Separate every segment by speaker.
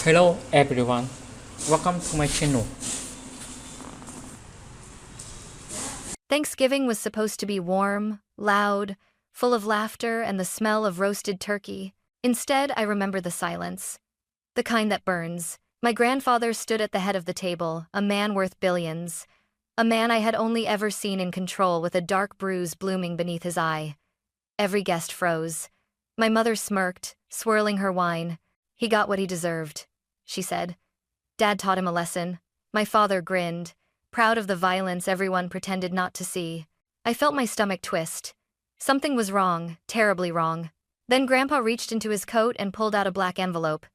Speaker 1: Hello everyone, welcome to my channel.
Speaker 2: Thanksgiving was supposed to be warm, loud, full of laughter and the smell of roasted turkey. Instead, I remember the silence. The kind that burns. My grandfather stood at the head of the table, a man worth billions. A man I had only ever seen in control with a dark bruise blooming beneath his eye. Every guest froze. My mother smirked, swirling her wine. "He got what he deserved," she said. "Dad taught him a lesson." My father grinned, proud of the violence everyone pretended not to see. I felt my stomach twist. Something was wrong, terribly wrong. Then Grandpa reached into his coat and pulled out a black envelope.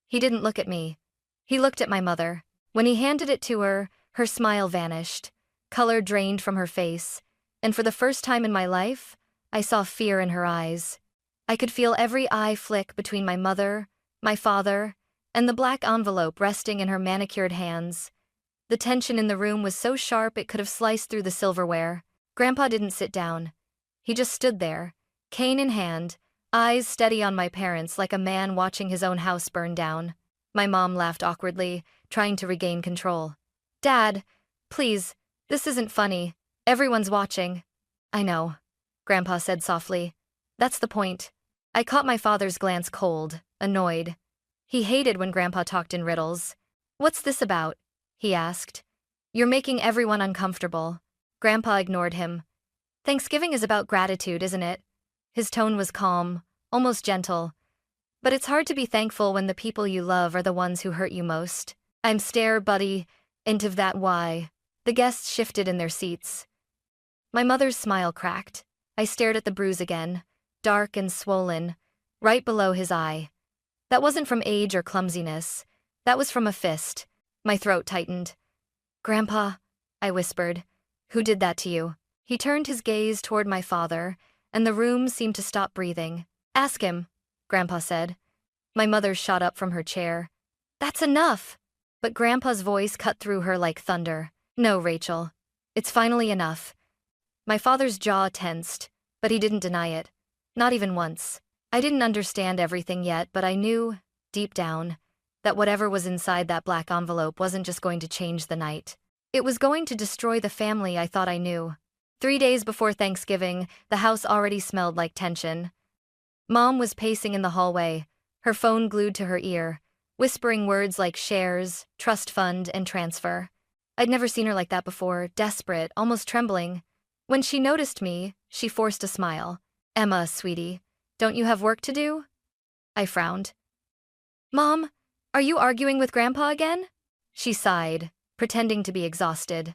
Speaker 2: He didn't look at me. He looked at my mother. When he handed it to her, her smile vanished. Color drained from her face. And for the first time in my life, I saw fear in her eyes. I could feel every eye flick between my mother, my father, and the black envelope resting in her manicured hands. The tension in the room was so sharp it could have sliced through the silverware. Grandpa didn't sit down. He just stood there, cane in hand, eyes steady on my parents like a man watching his own house burn down. My mom laughed awkwardly, trying to regain control. "Dad, please, this isn't funny. Everyone's watching." "I know," Grandpa said softly. "That's the point." I caught my father's glance cold, annoyed. He hated when Grandpa talked in riddles. "What's this about?" he asked. "You're making everyone uncomfortable." Grandpa ignored him. "Thanksgiving is about gratitude, isn't it?" His tone was calm, almost gentle. "But it's hard to be thankful when the people you love are the ones who hurt you most." "I'm stare, buddy, into that why." The guests shifted in their seats. My mother's smile cracked. I stared at the bruise again, dark and swollen, right below his eye. That wasn't from age or clumsiness. That was from a fist. My throat tightened. "Grandpa," I whispered, "who did that to you?" He turned his gaze toward my father, and the room seemed to stop breathing. "Ask him," Grandpa said. My mother shot up from her chair. "That's enough!" But Grandpa's voice cut through her like thunder. "No, Rachel. It's finally enough." My father's jaw tensed, but he didn't deny it. Not even once. I didn't understand everything yet, but I knew, deep down, that whatever was inside that black envelope wasn't just going to change the night. It was going to destroy the family I thought I knew. 3 days before Thanksgiving, the house already smelled like tension. Mom was pacing in the hallway, her phone glued to her ear, whispering words like shares, trust fund, and transfer. I'd never seen her like that before, desperate, almost trembling. When she noticed me, she forced a smile. "Emma, sweetie, don't you have work to do?" I frowned. "Mom, are you arguing with Grandpa again?" She sighed, pretending to be exhausted.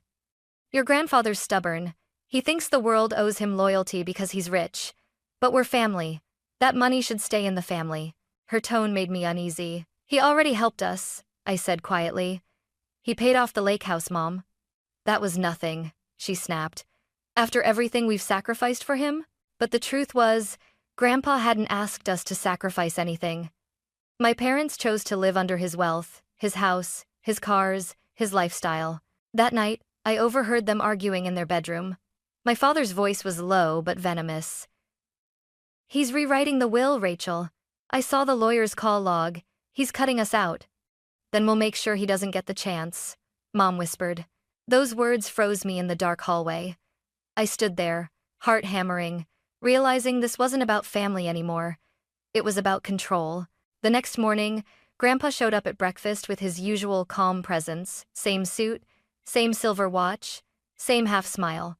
Speaker 2: "Your grandfather's stubborn. He thinks the world owes him loyalty because he's rich. But we're family. That money should stay in the family." Her tone made me uneasy. "He already helped us," I said quietly. "He paid off the lake house, Mom." "That was nothing," she snapped. "After everything we've sacrificed for him?" But the truth was, Grandpa hadn't asked us to sacrifice anything. My parents chose to live under his wealth, his house, his cars, his lifestyle. That night, I overheard them arguing in their bedroom. My father's voice was low but venomous. "He's rewriting the will, Rachel. I saw the lawyer's call log. He's cutting us out." "Then we'll make sure he doesn't get the chance," Mom whispered. Those words froze me in the dark hallway. I stood there, heart hammering, realizing this wasn't about family anymore. It was about control. The next morning, Grandpa showed up at breakfast with his usual calm presence, same suit, same silver watch, same half smile.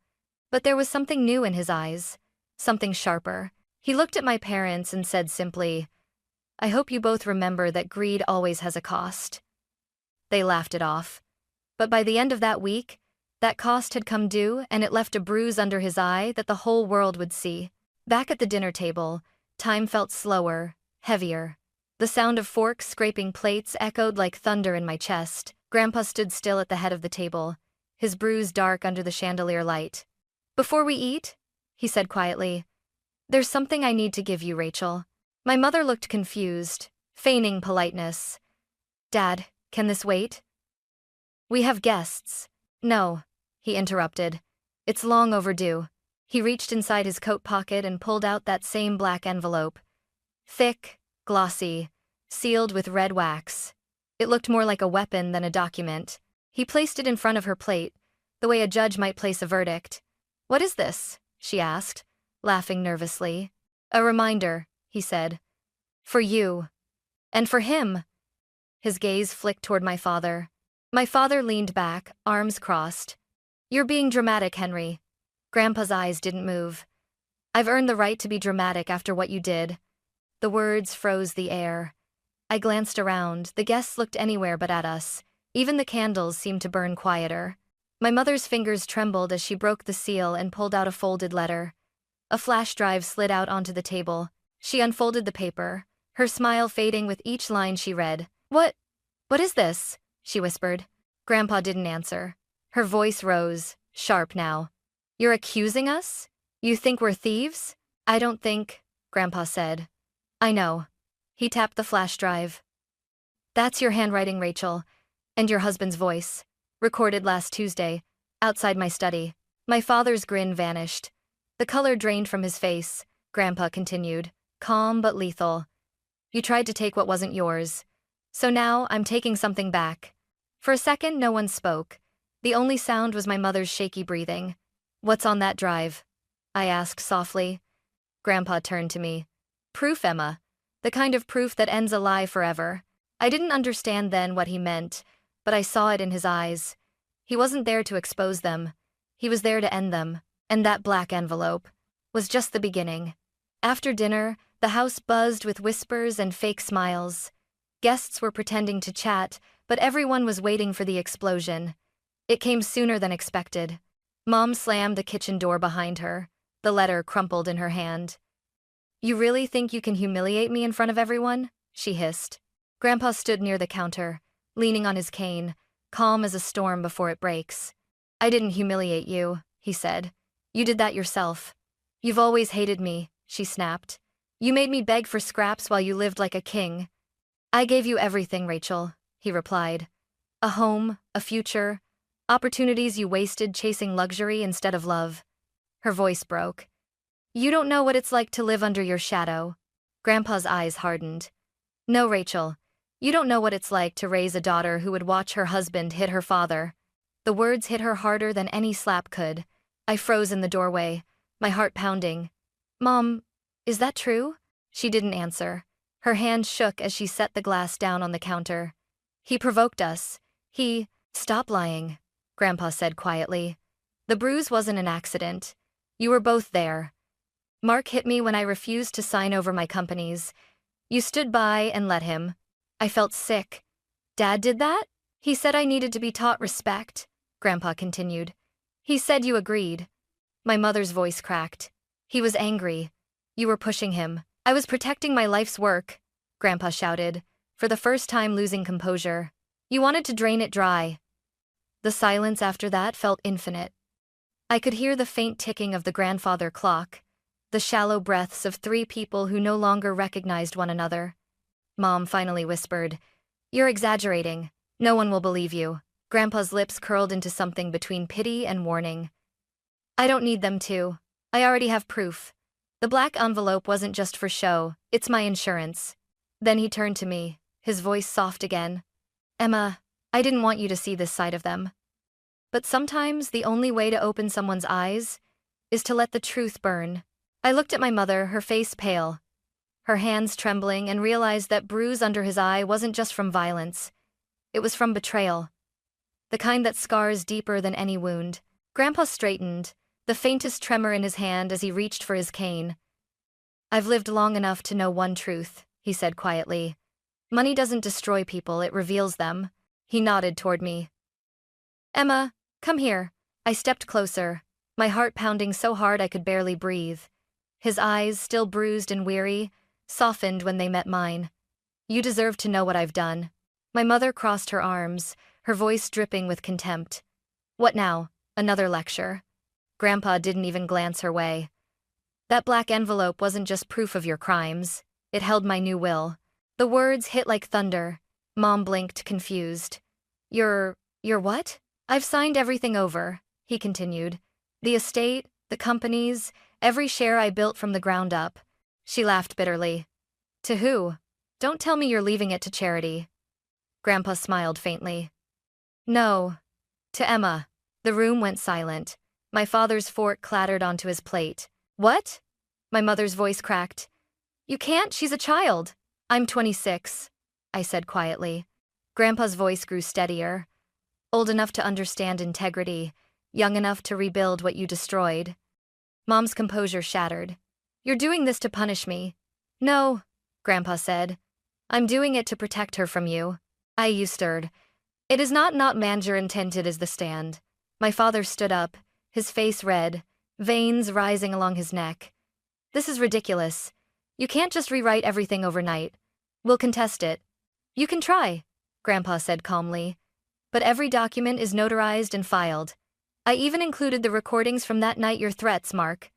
Speaker 2: But there was something new in his eyes, something sharper. He looked at my parents and said simply, "I hope you both remember that greed always has a cost." They laughed it off. But by the end of that week, that cost had come due and it left a bruise under his eye that the whole world would see. Back at the dinner table, time felt slower, heavier. The sound of forks scraping plates echoed like thunder in my chest. Grandpa stood still at the head of the table, his bruise dark under the chandelier light. "Before we eat," he said quietly, "there's something I need to give you, Rachel." My mother looked confused, feigning politeness. "Dad, can this wait?" "We have guests." "No," he interrupted. "It's long overdue." He reached inside his coat pocket and pulled out that same black envelope. Thick, glossy, sealed with red wax. It looked more like a weapon than a document. He placed it in front of her plate, the way a judge might place a verdict. "What is this?" she asked, laughing nervously. "A reminder," he said. "For you. And for him." His gaze flicked toward my father. My father leaned back, arms crossed. "You're being dramatic, Henry." Grandpa's eyes didn't move. "I've earned the right to be dramatic after what you did." The words froze the air. I glanced around. The guests looked anywhere but at us. Even the candles seemed to burn quieter. My mother's fingers trembled as she broke the seal and pulled out a folded letter. A flash drive slid out onto the table. She unfolded the paper, her smile fading with each line she read. What is this?" she whispered. Grandpa didn't answer. Her voice rose, sharp now. "You're accusing us? You think we're thieves?" "I don't think," Grandpa said. "I know." He tapped the flash drive. "That's your handwriting, Rachel, and your husband's voice. Recorded last Tuesday, outside my study." My father's grin vanished. The color drained from his face. Grandpa continued, calm but lethal. "You tried to take what wasn't yours. So now I'm taking something back." For a second, no one spoke. The only sound was my mother's shaky breathing. "What's on that drive?" I asked softly. Grandpa turned to me. "Proof, Emma. The kind of proof that ends a lie forever." I didn't understand then what he meant, but I saw it in his eyes. He wasn't there to expose them. He was there to end them. And that black envelope was just the beginning. After dinner, the house buzzed with whispers and fake smiles. Guests were pretending to chat, but everyone was waiting for the explosion. It came sooner than expected. Mom slammed the kitchen door behind her. The letter crumpled in her hand. "You really think you can humiliate me in front of everyone?" she hissed. Grandpa stood near the counter, leaning on his cane, calm as a storm before it breaks. "I didn't humiliate you," he said. "You did that yourself." "You've always hated me," she snapped. "You made me beg for scraps while you lived like a king." "I gave you everything, Rachel," he replied. "A home, a future, opportunities you wasted chasing luxury instead of love." Her voice broke. "You don't know what it's like to live under your shadow." Grandpa's eyes hardened. "No, Rachel. You don't know what it's like to raise a daughter who would watch her husband hit her father." The words hit her harder than any slap could. I froze in the doorway, my heart pounding. "Mom, is that true?" She didn't answer. Her hand shook as she set the glass down on the counter. "He provoked us. Stop lying," Grandpa said quietly. "The bruise wasn't an accident. You were both there. Mark hit me when I refused to sign over my companies. You stood by and let him. I felt sick." "Dad did that?" "He said I needed to be taught respect," Grandpa continued. "He said you agreed." My mother's voice cracked. "He was angry. You were pushing him." "I was protecting my life's work," Grandpa shouted, for the first time losing composure. "You wanted to drain it dry." The silence after that felt infinite. I could hear the faint ticking of the grandfather clock, the shallow breaths of three people who no longer recognized one another. Mom finally whispered, "You're exaggerating. No one will believe you." Grandpa's lips curled into something between pity and warning. "I don't need them to. I already have proof. The black envelope wasn't just for show, it's my insurance." Then he turned to me, his voice soft again. "Emma, I didn't want you to see this side of them. But sometimes the only way to open someone's eyes is to let the truth burn." I looked at my mother, her face pale, her hands trembling, and realized that bruise under his eye wasn't just from violence. It was from betrayal. The kind that scars deeper than any wound. Grandpa straightened, the faintest tremor in his hand as he reached for his cane. "I've lived long enough to know one truth," he said quietly. "Money doesn't destroy people, it reveals them." He nodded toward me. "Emma, come here." I stepped closer, my heart pounding so hard I could barely breathe. His eyes, still bruised and weary, softened when they met mine. "You deserve to know what I've done." My mother crossed her arms, her voice dripping with contempt. "What now? Another lecture?" Grandpa didn't even glance her way. "That black envelope wasn't just proof of your crimes. It held my new will." The words hit like thunder. Mom blinked, confused. Your what?" "I've signed everything over," he continued. "The estate, the companies, every share I built from the ground up." She laughed bitterly. "To who? Don't tell me you're leaving it to charity." Grandpa smiled faintly. No. To Emma. The room went silent. My father's fork clattered onto his plate. What? My mother's voice cracked. You can't, she's a child. I'm 26, I said quietly. Grandpa's voice grew steadier. Old enough to understand integrity, young enough to rebuild what you destroyed. Mom's composure shattered. You're doing this to punish me. No, Grandpa said. I'm doing it to protect her from you. You stirred. It is not manager intended as the stand. My father stood up, his face red, veins rising along his neck. This is ridiculous. You can't just rewrite everything overnight. We'll contest it. You can try, Grandpa said calmly. But every document is notarized and filed. I even included the recordings from that night, your threats, Mark.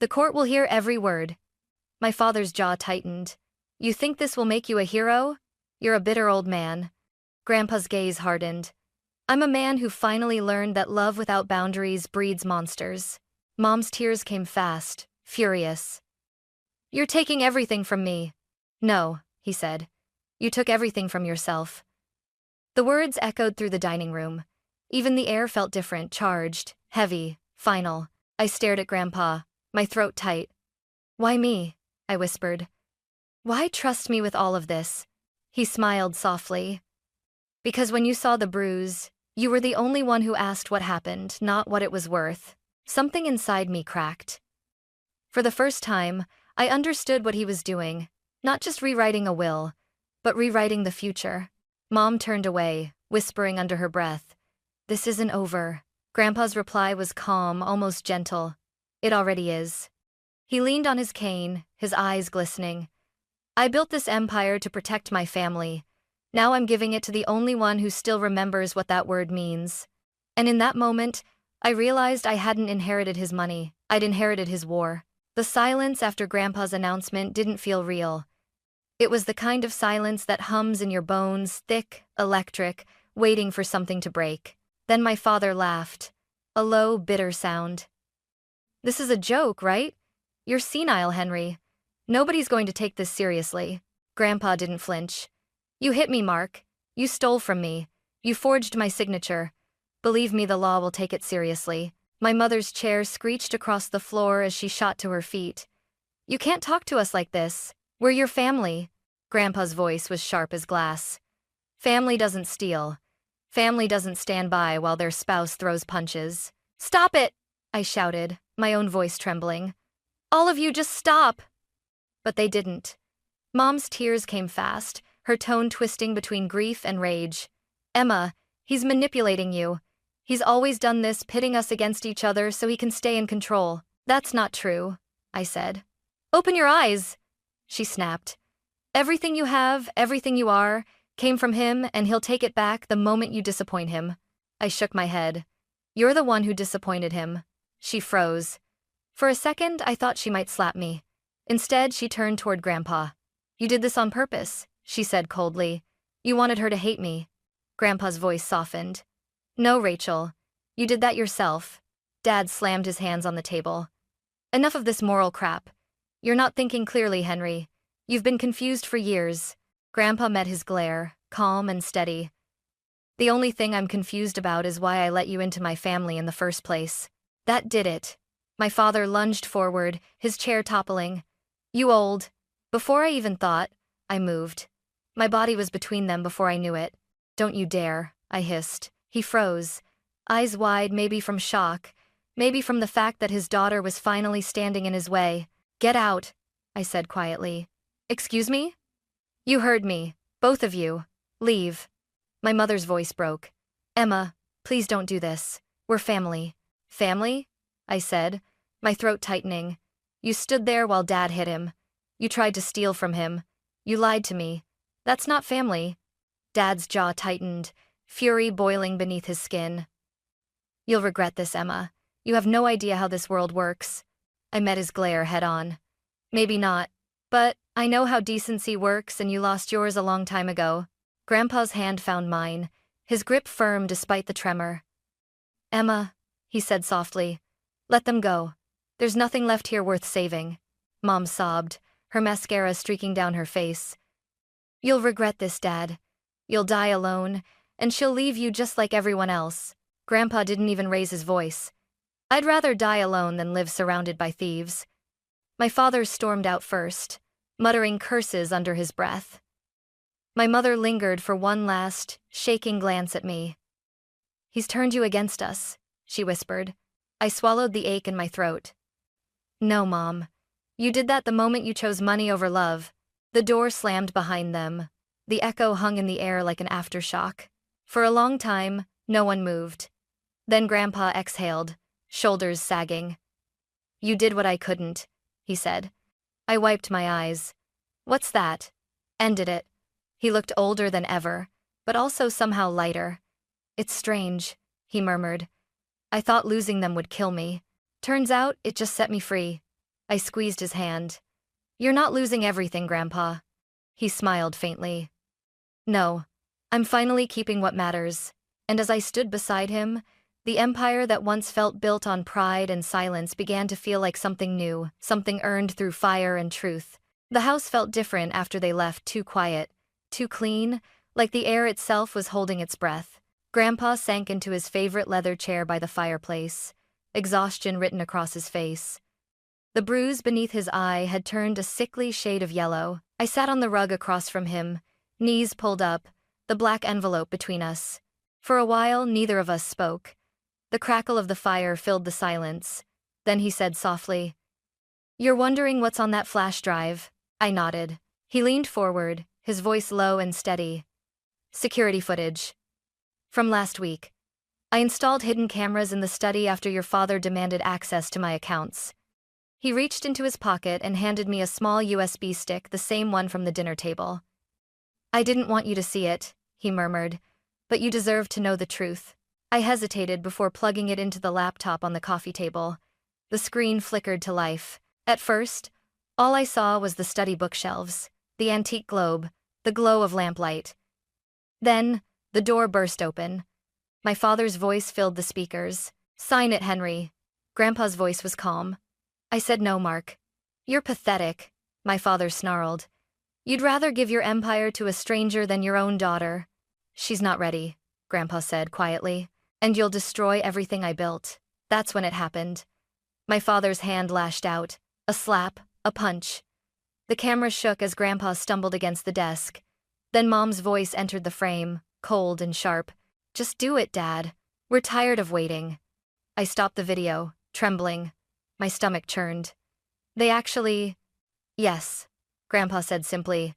Speaker 2: The court will hear every word. My father's jaw tightened. You think this will make you a hero? You're a bitter old man. Grandpa's gaze hardened. I'm a man who finally learned that love without boundaries breeds monsters. Mom's tears came fast, furious. You're taking everything from me. No, he said. You took everything from yourself. The words echoed through the dining room. Even the air felt different, charged, heavy, final. I stared at Grandpa, my throat tight. Why me? I whispered. Why trust me with all of this? He smiled softly. Because when you saw the bruise, you were the only one who asked what happened, not what it was worth. Something inside me cracked. For the first time, I understood what he was doing, not just rewriting a will, but rewriting the future. Mom turned away, whispering under her breath, "This isn't over." Grandpa's reply was calm, almost gentle. "It already is." He leaned on his cane, his eyes glistening. "I built this empire to protect my family. Now I'm giving it to the only one who still remembers what that word means." And in that moment, I realized I hadn't inherited his money, I'd inherited his war. The silence after Grandpa's announcement didn't feel real. It was the kind of silence that hums in your bones, thick, electric, waiting for something to break. Then my father laughed, a low, bitter sound. "This is a joke, right? You're senile, Henry. Nobody's going to take this seriously." Grandpa didn't flinch. "You hit me, Mark. You stole from me. You forged my signature. Believe me, the law will take it seriously." My mother's chair screeched across the floor as she shot to her feet. "You can't talk to us like this. We're your family." Grandpa's voice was sharp as glass. "Family doesn't steal. Family doesn't stand by while their spouse throws punches." "Stop it!" I shouted, my own voice trembling. "All of you, just stop!" But they didn't. Mom's tears came fast, her tone twisting between grief and rage. "Emma, he's manipulating you. He's always done this, pitting us against each other so he can stay in control." "That's not true," I said. "Open your eyes," she snapped. "Everything you have, everything you are, came from him, and he'll take it back the moment you disappoint him." I shook my head. "You're the one who disappointed him." She froze. For a second, I thought she might slap me. Instead, she turned toward Grandpa. "You did this on purpose," she said coldly. "You wanted her to hate me." Grandpa's voice softened. "No, Rachel. You did that yourself." Dad slammed his hands on the table. "Enough of this moral crap. You're not thinking clearly, Henry. You've been confused for years." Grandpa met his glare, calm and steady. "The only thing I'm confused about is why I let you into my family in the first place." That did it. My father lunged forward, his chair toppling. "You old." Before I even thought, I moved. My body was between them before I knew it. "Don't you dare," I hissed. He froze, eyes wide, maybe from shock, maybe from the fact that his daughter was finally standing in his way. "Get out," I said quietly. "Excuse me?" "You heard me. Both of you. Leave." My mother's voice broke. "Emma, please don't do this. We're family." "Family?" I said, my throat tightening. "You stood there while Dad hit him. You tried to steal from him. You lied to me. That's not family." Dad's jaw tightened, fury boiling beneath his skin. "You'll regret this, Emma. You have no idea how this world works." I met his glare head on. "Maybe not, but I know how decency works, and you lost yours a long time ago." Grandpa's hand found mine, his grip firm despite the tremor. "Emma," he said softly, "let them go. There's nothing left here worth saving." Mom sobbed, her mascara streaking down her face. "You'll regret this, Dad. You'll die alone, and she'll leave you just like everyone else. Grandpa didn't even raise his voice. I'd rather die alone than live surrounded by thieves. My father stormed out first, muttering curses under his breath. My mother lingered for one last, shaking glance at me. He's turned you against us, she whispered. I swallowed the ache in my throat. No, Mom. You did that the moment you chose money over love. The door slammed behind them. The echo hung in the air like an aftershock. For a long time, no one moved. Then Grandpa exhaled, shoulders sagging. You did what I couldn't, he said. I wiped my eyes. What's that? Ended it. He looked older than ever, but also somehow lighter. It's strange, he murmured. I thought losing them would kill me. Turns out, it just set me free. I squeezed his hand. You're not losing everything, Grandpa. He smiled faintly. No, I'm finally keeping what matters. And as I stood beside him, the empire that once felt built on pride and silence began to feel like something new, something earned through fire and truth. The house felt different after they left, too quiet, too clean, like the air itself was holding its breath. Grandpa sank into his favorite leather chair by the fireplace, exhaustion written across his face. The bruise beneath his eye had turned a sickly shade of yellow. I sat on the rug across from him, knees pulled up, the black envelope between us. For a while, neither of us spoke. The crackle of the fire filled the silence. Then he said softly, "You're wondering what's on that flash drive?" I nodded. He leaned forward, his voice low and steady. "Security footage. From last week. I installed hidden cameras in the study after your father demanded access to my accounts." He reached into his pocket and handed me a small USB stick, the same one from the dinner table. "I didn't want you to see it," he murmured, "but you deserve to know the truth." I hesitated before plugging it into the laptop on the coffee table. The screen flickered to life. At first, all I saw was the study bookshelves, the antique globe, the glow of lamplight. Then, the door burst open. My father's voice filled the speakers. "Sign it, Henry." Grandpa's voice was calm. I said, "No, Mark. You're pathetic," my father snarled. "You'd rather give your empire to a stranger than your own daughter." "She's not ready," Grandpa said quietly. "And you'll destroy everything I built." That's when it happened. My father's hand lashed out. A slap, a punch. The camera shook as Grandpa stumbled against the desk. Then Mom's voice entered the frame, cold and sharp. "Just do it, Dad. We're tired of waiting." I stopped the video, trembling. My stomach churned. "They actually—" "Yes," Grandpa said simply.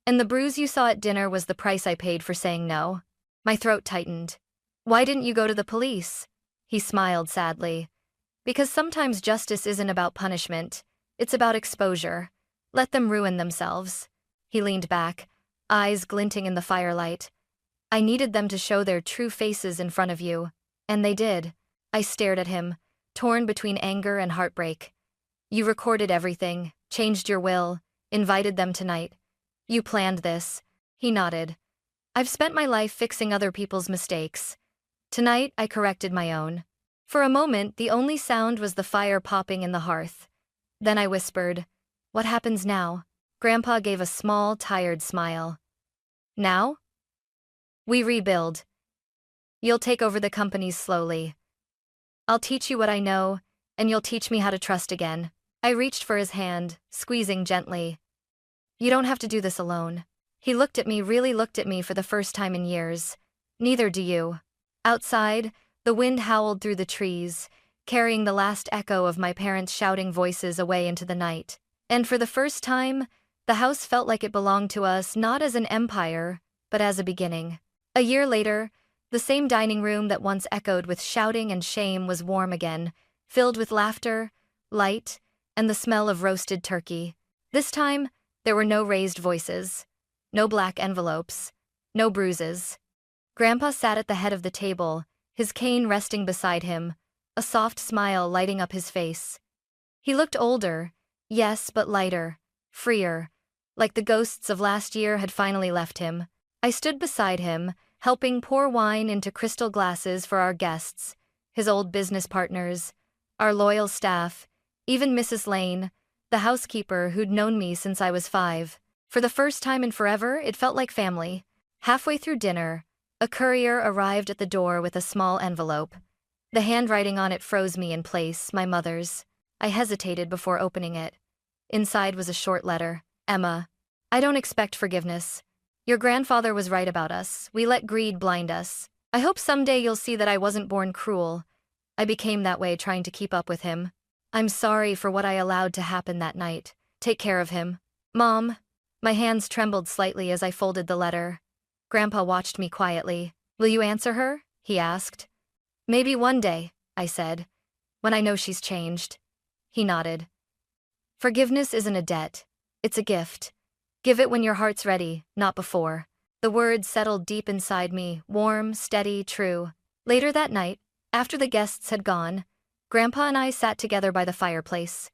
Speaker 2: "And the bruise you saw at dinner was the price I paid for saying no." My throat tightened. "Why didn't you go to the police?" He smiled sadly. "Because sometimes justice isn't about punishment. It's about exposure. Let them ruin themselves." He leaned back, eyes glinting in the firelight. "I needed them to show their true faces in front of you. And they did." I stared at him, torn between anger and heartbreak. "You recorded everything, changed your will, invited them tonight. You planned this." He nodded. "I've spent my life fixing other people's mistakes. Tonight, I corrected my own." For a moment, the only sound was the fire popping in the hearth. Then I whispered, "What happens now?" Grandpa gave a small, tired smile. "Now? We rebuild. You'll take over the companies slowly. I'll teach you what I know, and you'll teach me how to trust again." I reached for his hand, squeezing gently. "You don't have to do this alone." He looked at me, really looked at me for the first time in years. "Neither do you." Outside, the wind howled through the trees, carrying the last echo of my parents' shouting voices away into the night. And for the first time, the house felt like it belonged to us, not as an empire, but as a beginning. A year later, the same dining room that once echoed with shouting and shame was warm again, filled with laughter, light, and the smell of roasted turkey. This time, there were no raised voices, no black envelopes, no bruises. Grandpa sat at the head of the table, his cane resting beside him, a soft smile lighting up his face. He looked older, yes, but lighter, freer, like the ghosts of last year had finally left him. I stood beside him, helping pour wine into crystal glasses for our guests, his old business partners, our loyal staff, even Mrs. Lane, the housekeeper who'd known me since I was 5. For the first time in forever, it felt like family. Halfway through dinner, a courier arrived at the door with a small envelope. The handwriting on it froze me in place, my mother's. I hesitated before opening it. Inside was a short letter. Emma, I don't expect forgiveness. Your grandfather was right about us. We let greed blind us. I hope someday you'll see that I wasn't born cruel. I became that way trying to keep up with him. I'm sorry for what I allowed to happen that night. Take care of him. Mom. My hands trembled slightly as I folded the letter. Grandpa watched me quietly. Will you answer her? He asked. Maybe one day, I said. When I know she's changed. He nodded. Forgiveness isn't a debt. It's a gift. Give it when your heart's ready, not before. The words settled deep inside me, warm, steady, true. Later that night, after the guests had gone, Grandpa and I sat together by the fireplace.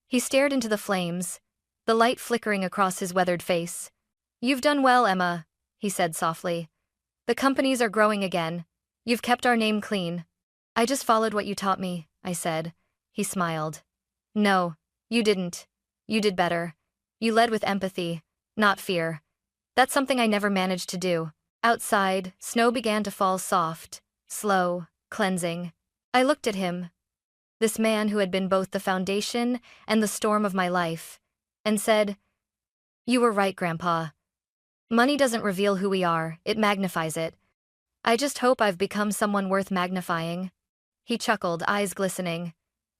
Speaker 2: He stared into the flames, the light flickering across his weathered face. You've done well, Emma, he said softly. The companies are growing again. You've kept our name clean. I just followed what you taught me, I said. He smiled. No, you didn't. You did better. You led with empathy, not fear. That's something I never managed to do. Outside, snow began to fall soft, slow, cleansing. I looked at him, this man who had been both the foundation and the storm of my life, and said, You were right, Grandpa. Money doesn't reveal who we are, it magnifies it. I just hope I've become someone worth magnifying. He chuckled, eyes glistening.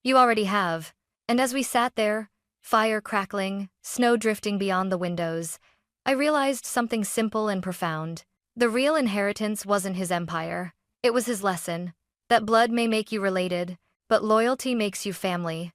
Speaker 2: You already have. And as we sat there, fire crackling, snow drifting beyond the windows, I realized something simple and profound. The real inheritance wasn't his empire. It was his lesson. That blood may make you related, but loyalty makes you family.